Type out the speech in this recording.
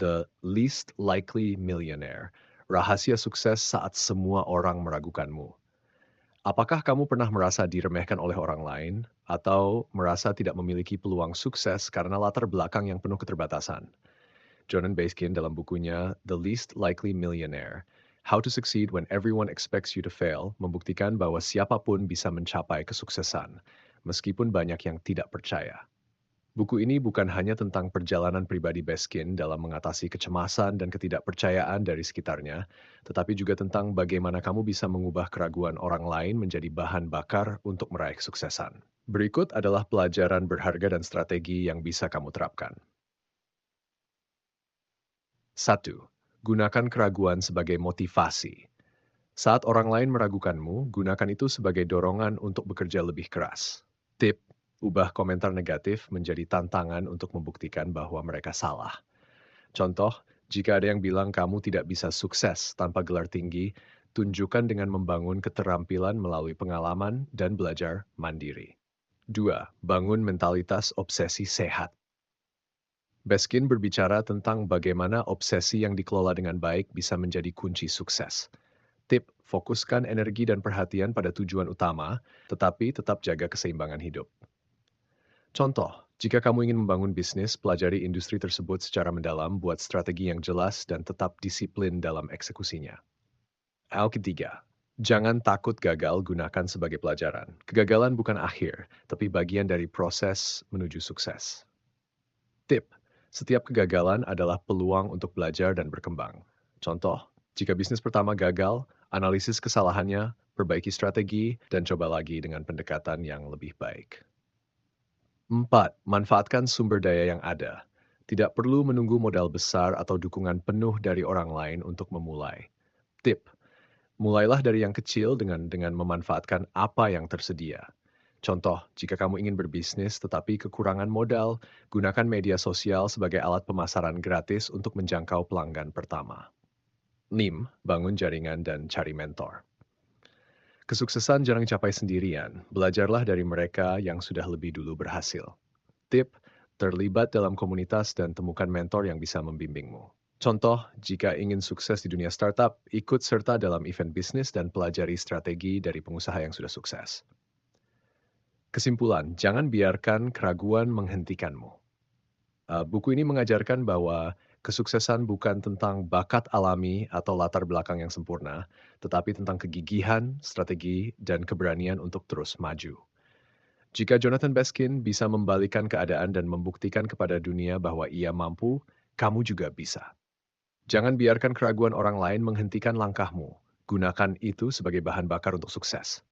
The Least Likely Millionaire, rahasia sukses saat semua orang meragukanmu. Apakah kamu pernah merasa diremehkan oleh orang lain atau merasa tidak memiliki peluang sukses karena latar belakang yang penuh keterbatasan? Jordan Baskin dalam bukunya The Least Likely Millionaire, How to Succeed When Everyone Expects You to Fail, membuktikan bahwa siapapun bisa mencapai kesuksesan, meskipun banyak yang tidak percaya. Buku ini bukan hanya tentang perjalanan pribadi Baskin dalam mengatasi kecemasan dan ketidakpercayaan dari sekitarnya, tetapi juga tentang bagaimana kamu bisa mengubah keraguan orang lain menjadi bahan bakar untuk meraih kesuksesan. Berikut adalah pelajaran berharga dan strategi yang bisa kamu terapkan. 1. Gunakan keraguan sebagai motivasi. Saat orang lain meragukanmu, gunakan itu sebagai dorongan untuk bekerja lebih keras. Tip, ubah komentar negatif menjadi tantangan untuk membuktikan bahwa mereka salah. Contoh, jika ada yang bilang kamu tidak bisa sukses tanpa gelar tinggi, tunjukkan dengan membangun keterampilan melalui pengalaman dan belajar mandiri. 2. Bangun mentalitas obsesi sehat. Baskin berbicara tentang bagaimana obsesi yang dikelola dengan baik bisa menjadi kunci sukses. Tip, fokuskan energi dan perhatian pada tujuan utama, tetapi tetap jaga keseimbangan hidup. Contoh, jika kamu ingin membangun bisnis, pelajari industri tersebut secara mendalam, buat strategi yang jelas, dan tetap disiplin dalam eksekusinya. Hal ketiga, jangan takut gagal, gunakan sebagai pelajaran. Kegagalan bukan akhir, tapi bagian dari proses menuju sukses. Tip, setiap kegagalan adalah peluang untuk belajar dan berkembang. Contoh, jika bisnis pertama gagal, analisis kesalahannya, perbaiki strategi, dan coba lagi dengan pendekatan yang lebih baik. 4. Manfaatkan sumber daya yang ada. Tidak perlu menunggu modal besar atau dukungan penuh dari orang lain untuk memulai. Tip, mulailah dari yang kecil dengan memanfaatkan apa yang tersedia. Contoh, jika kamu ingin berbisnis tetapi kekurangan modal, gunakan media sosial sebagai alat pemasaran gratis untuk menjangkau pelanggan pertama. 5. Bangun jaringan dan cari mentor. Kesuksesan jarang capai sendirian. Belajarlah dari mereka yang sudah lebih dulu berhasil. Tip, terlibat dalam komunitas dan temukan mentor yang bisa membimbingmu. Contoh, jika ingin sukses di dunia startup, ikut serta dalam event bisnis dan pelajari strategi dari pengusaha yang sudah sukses. Kesimpulan, jangan biarkan keraguan menghentikanmu. Buku ini mengajarkan bahwa kesuksesan bukan tentang bakat alami atau latar belakang yang sempurna, tetapi tentang kegigihan, strategi, dan keberanian untuk terus maju. Jika Jonathan Baskin bisa membalikan keadaan dan membuktikan kepada dunia bahwa ia mampu, kamu juga bisa. Jangan biarkan keraguan orang lain menghentikan langkahmu. Gunakan itu sebagai bahan bakar untuk sukses.